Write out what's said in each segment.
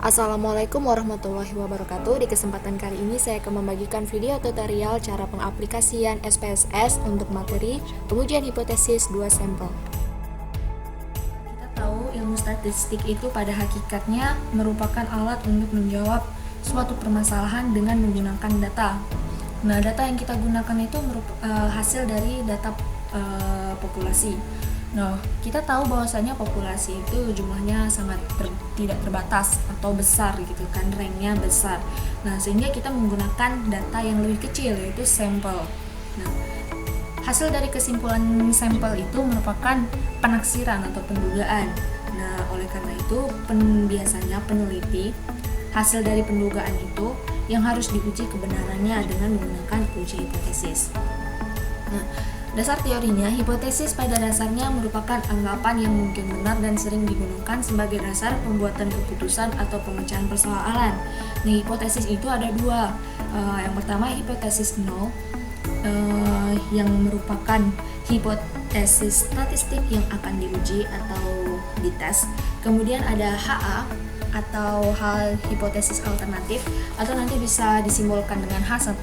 Assalamualaikum warahmatullahi wabarakatuh. Di kesempatan kali ini saya akan membagikan video tutorial cara pengaplikasian SPSS untuk materi pengujian hipotesis 2 sampel. Kita tahu ilmu statistik itu pada hakikatnya merupakan alat untuk menjawab suatu permasalahan dengan menggunakan data. Nah, data yang kita gunakan itu hasil dari data populasi. Nah, kita tahu bahwasanya populasi itu jumlahnya sangat tidak terbatas atau besar gitu kan, ranknya besar. Nah, sehingga kita menggunakan data yang lebih kecil yaitu sampel. Nah, hasil dari kesimpulan sampel itu merupakan penaksiran atau pendugaan. Nah, oleh karena itu biasanya peneliti hasil dari pendugaan itu yang harus diuji kebenarannya dengan menggunakan uji hipotesis. Nah, dasar teorinya, hipotesis pada dasarnya merupakan anggapan yang mungkin benar dan sering digunakan sebagai dasar pembuatan keputusan atau pemecahan persoalan. Nah, hipotesis itu ada dua. Yang pertama hipotesis nol, yang merupakan hipotesis statistik yang akan diuji atau dites. Kemudian ada HA atau hal hipotesis alternatif, atau nanti bisa disimbolkan dengan H1.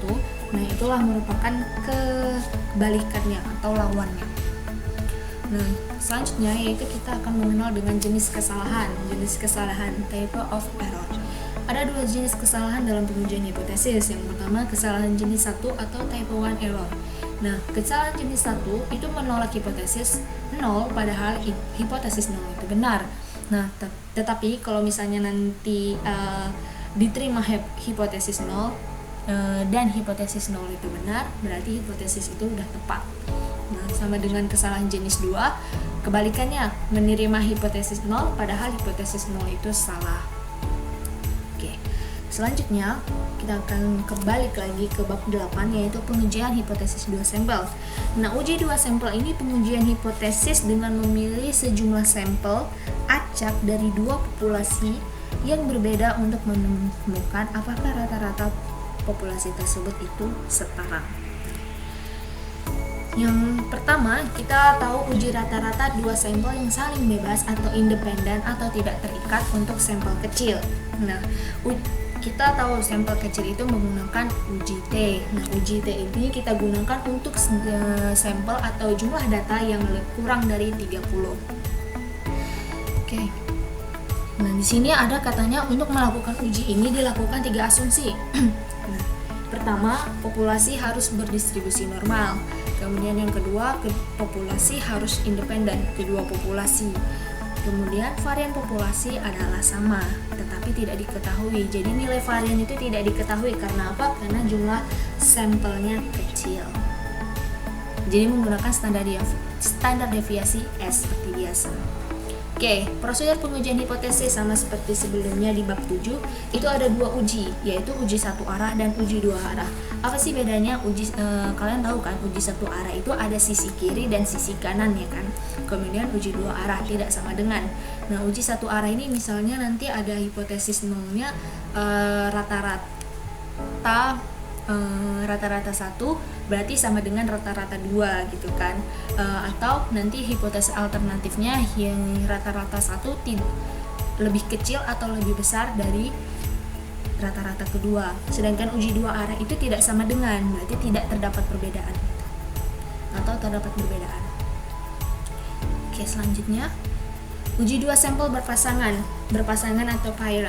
Nah, itulah merupakan kebalikannya atau lawannya. Nah, selanjutnya yaitu kita akan mengenal dengan jenis kesalahan. Jenis kesalahan, type of error. Ada dua jenis kesalahan dalam pengujian hipotesis. Yang pertama, kesalahan jenis 1 atau type 1 error. Nah, kesalahan jenis 1 itu menolak hipotesis 0 padahal hipotesis 0 itu benar. Nah, tetapi kalau misalnya nanti diterima hipotesis 0 dan hipotesis 0 itu benar, berarti hipotesis itu udah tepat. Nah, sama dengan kesalahan jenis 2, kebalikannya, menerima hipotesis 0 padahal hipotesis 0 itu salah. Oke. Selanjutnya, kita akan kembali lagi ke bab 8 yaitu pengujian hipotesis 2 sampel. Nah, uji 2 sampel ini pengujian hipotesis dengan memilih sejumlah sampel acak dari dua populasi yang berbeda untuk menemukan apakah rata-rata populasi tersebut itu setara. Yang pertama, kita tahu uji rata-rata dua sampel yang saling bebas atau independen atau tidak terikat untuk sampel kecil. Nah, kita tahu sampel kecil itu menggunakan uji T. Nah, uji T ini kita gunakan untuk sampel atau jumlah data yang kurang dari 30. Oke. Nah, di sini ada katanya untuk melakukan uji ini dilakukan 3 asumsi. Nah, pertama, populasi harus berdistribusi normal. Kemudian yang kedua, populasi harus independen, kedua populasi. Kemudian varian populasi adalah sama, tetapi tidak diketahui. Jadi nilai varian itu tidak diketahui karena apa? Karena jumlah sampelnya kecil. Jadi menggunakan standar deviasi S seperti biasa. Oke, prosedur pengujian hipotesis sama seperti sebelumnya di bab 7, itu ada dua uji, yaitu uji satu arah dan uji dua arah. Apa sih bedanya? Kalian tahu kan, uji satu arah itu ada sisi kiri dan sisi kanan ya kan. Kemudian uji dua arah tidak sama dengan. Nah, uji satu arah ini misalnya nanti ada hipotesis nolnya rata-rata 1 berarti sama dengan rata-rata 2 gitu kan, atau nanti hipotesis alternatifnya yang rata-rata 1 lebih kecil atau lebih besar dari rata-rata kedua. Sedangkan uji dua arah itu tidak sama dengan, berarti tidak terdapat perbedaan atau terdapat perbedaan. Oke, selanjutnya uji dua sampel berpasangan atau pair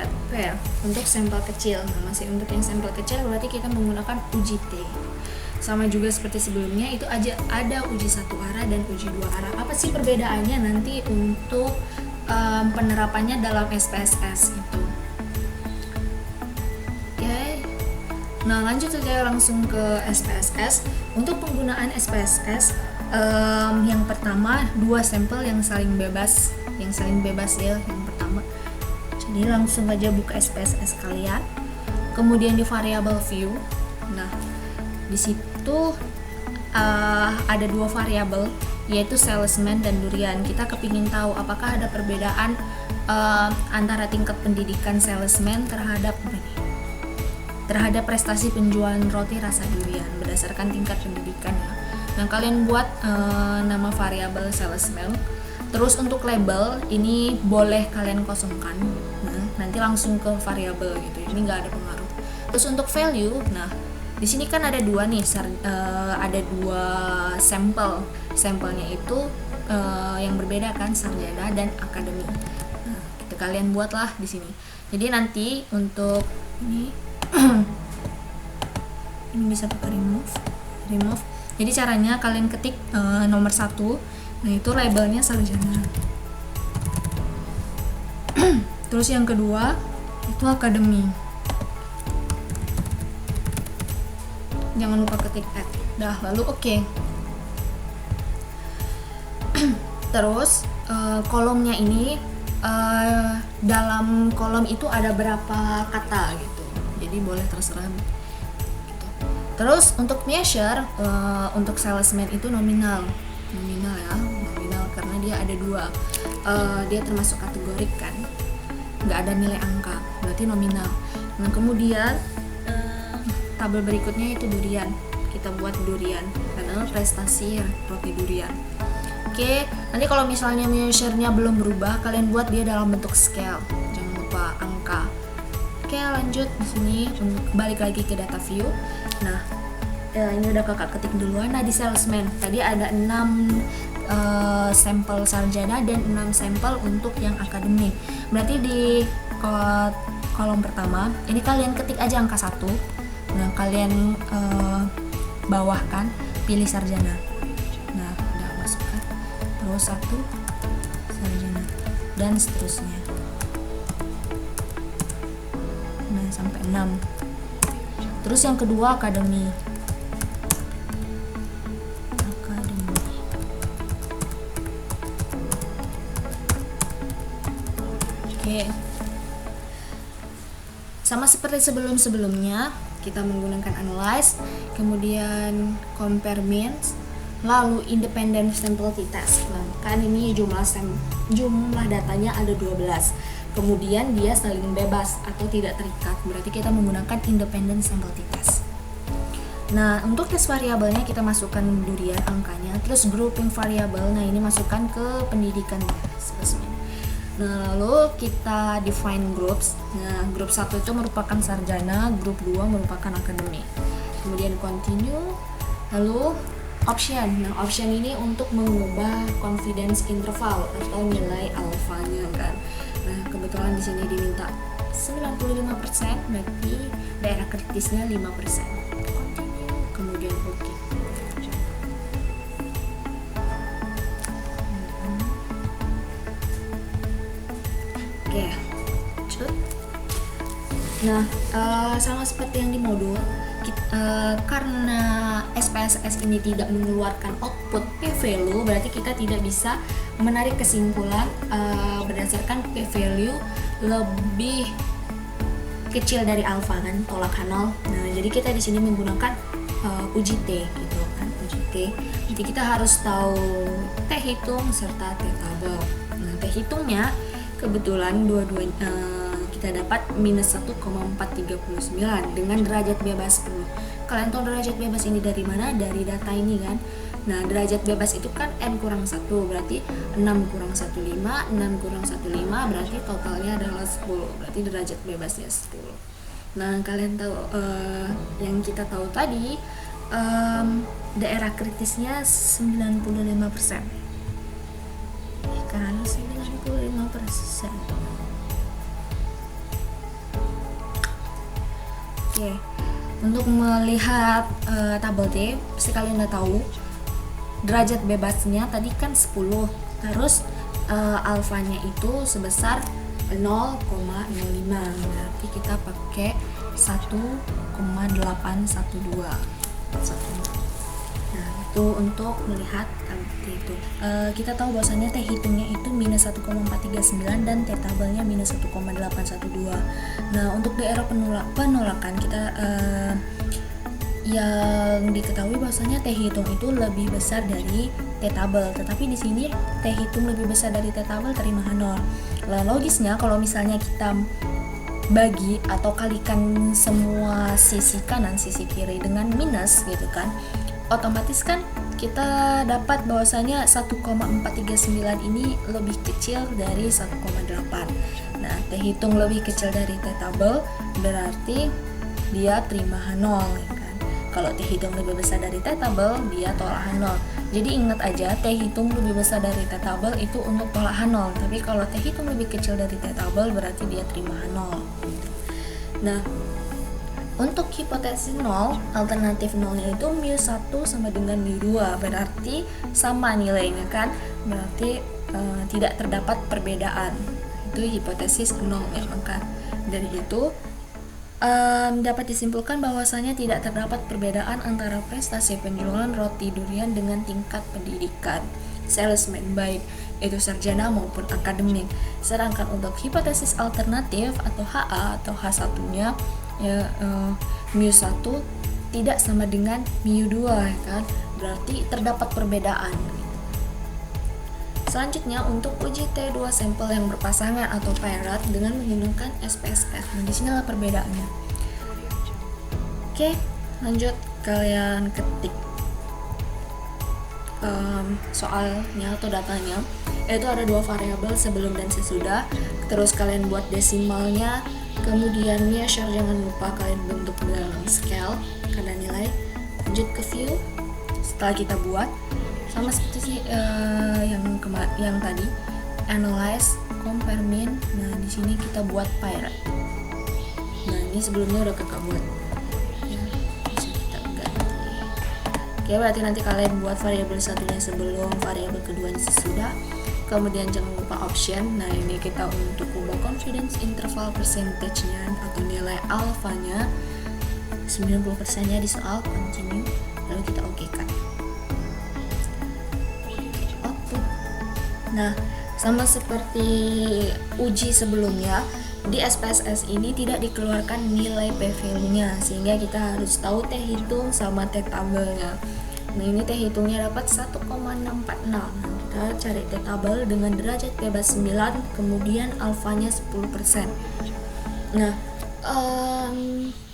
untuk sampel kecil. Nah, masih untuk yang sampel kecil berarti kita menggunakan uji T. Sama juga seperti sebelumnya, itu aja ada uji satu arah dan uji dua arah. Apa sih perbedaannya nanti untuk penerapannya dalam SPSS itu? Oke. Nah, lanjut saja langsung ke SPSS. Untuk penggunaan SPSS, yang pertama dua sampel yang saling bebas ya yang pertama. Jadi langsung aja buka SPSS kalian. Kemudian di variable view. Nah, di situ ada dua variabel yaitu salesman dan durian. Kita kepingin tahu apakah ada perbedaan antara tingkat pendidikan salesman terhadap prestasi penjualan roti rasa durian berdasarkan tingkat pendidikan ya. Nah, kalian buat nama variabel salesman. Terus untuk label ini boleh kalian kosongkan. Nah, nanti langsung ke variabel gitu. Ini nggak ada pengaruh. Terus untuk value, nah di sini kan ada dua nih, ada dua sampelnya itu yang berbeda kan, sarjana dan akademi. Nah, kalian buatlah di sini. Jadi nanti untuk ini ini bisa pakai remove. Jadi caranya kalian ketik nomor 1, nah itu labelnya sarjana. Terus yang kedua itu akademi. Jangan lupa ketik add. Dah, lalu oke. Terus kolomnya ini dalam kolom itu ada berapa kata gitu. Jadi boleh terserah gitu. Terus untuk measure, untuk salesman itu nominal ya, nominal karena dia ada dua. Dia termasuk kategorik kan, nggak ada nilai angka, berarti nominal. Nah kemudian tabel berikutnya itu durian. Kita buat durian karena prestasi roti durian. Oke, nanti kalau misalnya measure-nya belum berubah, kalian buat dia dalam bentuk scale. Jangan lupa angka. Oke, lanjut di sini balik lagi ke data view. Nah, ini udah kakak ketik duluan. Nah, di salesman tadi ada 6 sampel sarjana dan 6 sampel untuk yang akademik. Berarti di kolom pertama ini kalian ketik aja angka 1. Nah, kalian bawahkan, pilih sarjana. Nah, udah masukkan. Terus 1 sarjana dan seterusnya. Nah, sampai 6. Terus yang kedua akademi. Oke. Sama seperti sebelumnya, kita menggunakan analyze, kemudian compare means, lalu independent sample t-test. Nah, kan ini jumlah datanya ada 12. Kemudian dia saling bebas atau tidak terikat. Berarti kita menggunakan independent sample t-test. Nah, untuk tes variabelnya kita masukkan durian angkanya, terus grouping variabel. Nah, ini masukkan ke pendidikan spesimen. Nah, lalu kita define groups. Nah, grup 1 itu merupakan sarjana, grup 2 merupakan akademik. Kemudian continue, lalu option. Nah, option ini untuk mengubah confidence interval atau nilai alfanya kan. Nah, kebetulan di sini diminta 95%, berarti daerah kritisnya 5%. Continue, kemudian oke. Oke, lanjut. Nah, sama seperti yang di modul, karena SPSS ini tidak mengeluarkan output p-value, berarti kita tidak bisa menarik kesimpulan berdasarkan p-value lebih kecil dari alfa kan, tolak nol. Nah, jadi kita di sini menggunakan uji T gitu kan, uji T. Jadi kita harus tahu T hitung serta T tabel. Nah, T hitungnya kebetulan dua-duanya kita dapat minus 1,439 dengan derajat bebas 10. Kalian tahu derajat bebas ini dari mana? Dari data ini kan. Nah, derajat bebas itu kan n kurang 1, berarti 6 kurang 15, 6 kurang 15 berarti totalnya adalah 10. Berarti derajat bebasnya 10. Nah, kalian tahu yang kita tahu tadi daerah kritisnya 95%. Kan 95%. Oke. Untuk melihat tabel T, pasti kalian udah tahu derajat bebasnya tadi kan 10. Terus alfanya itu sebesar 0,05. Berarti kita pakai 1,812. Nah, itu untuk melihat itu. Kita tahu bahwasannya T hitungnya itu minus 1,439 dan T tabelnya minus 1,812. Nah, untuk daerah penolakan kita yang diketahui bahwasanya T hitung itu lebih besar dari T tabel, tetapi di sini T hitung lebih besar dari T tabel terima 0. Nah, logisnya kalau misalnya kita bagi atau kalikan semua sisi kanan sisi kiri dengan minus gitu kan, otomatis kan kita dapat bahwasanya 1,439 ini lebih kecil dari 1,8. Nah, T hitung lebih kecil dari T tabel berarti dia terima H0 ya kan. Kalau T hitung lebih besar dari T tabel, dia tolak H0. Jadi ingat aja, T hitung lebih besar dari T tabel itu untuk tolak H0. Tapi kalau T hitung lebih kecil dari T tabel berarti dia terima H0. Nah, untuk hipotesis 0, alternatif 0-nya itu mu1 sama dengan mu2, berarti sama nilainya kan, berarti tidak terdapat perbedaan. Itu hipotesis 0 ya, maka dari itu dapat disimpulkan bahwasanya tidak terdapat perbedaan antara prestasi penjualan roti durian dengan tingkat pendidikan salesman, baik itu sarjana maupun akademik. Sedangkan untuk hipotesis alternatif atau HA atau H1-nya ya, mu1 tidak sama dengan mu2 ya kan, berarti terdapat perbedaan. Selanjutnya untuk uji T2 sampel yang berpasangan atau paired dengan menggunakan SPSS. Nah, di sinilah perbedaannya. Oke, lanjut kalian ketik soalnya atau datanya. Itu ada 2 variabel sebelum dan sesudah. Terus kalian buat desimalnya. Kemudian measure, jangan lupa kalian bentuk dalam scale karena nilai. Lanjut ke view. Setelah kita buat, sama seperti yang tadi, analyze, compare, min. Nah, di sini kita buat paired. Nah, ini sebelumnya udah kakak buat. Ya, bisa kita ganti. Oke, berarti nanti kalian buat variabel satunya sebelum, variabel keduanya sesudah. Kemudian jangan lupa option. Nah, ini kita untuk ubah confidence interval percentage-nya atau nilai alfanya 90%-nya di soal continue. Lalu kita oke-kan. Nah, sama seperti uji sebelumnya, di SPSS ini tidak dikeluarkan nilai p-value-nya, sehingga kita harus tahu T hitung sama T tabelnya. Nah, ini T hitungnya dapat 1,646. Nah, kita cari T tabel dengan derajat bebas 9, kemudian alfanya 10%. Nah,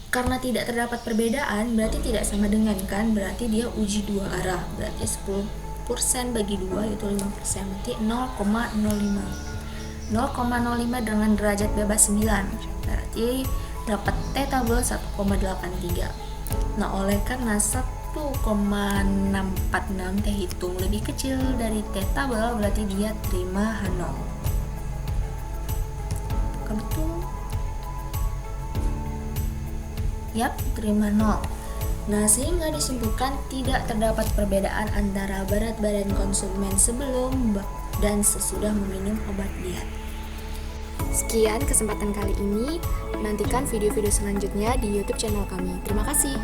karena tidak terdapat perbedaan, berarti tidak sama dengan kan, berarti dia uji 2 arah, berarti 10% bagi 2 yaitu 5%, berarti 0,05 dengan derajat bebas 9, berarti dapat T tabel 1,83. Nah, oleh karena 1,646 T hitung lebih kecil dari T tabel, berarti dia terima H0. Apakah betul? Yap, terima 0. Nah, sehingga disimpulkan tidak terdapat perbedaan antara berat badan konsumen sebelum dan sesudah meminum obat diet. Sekian kesempatan kali ini. Nantikan video-video selanjutnya di YouTube channel kami. Terima kasih.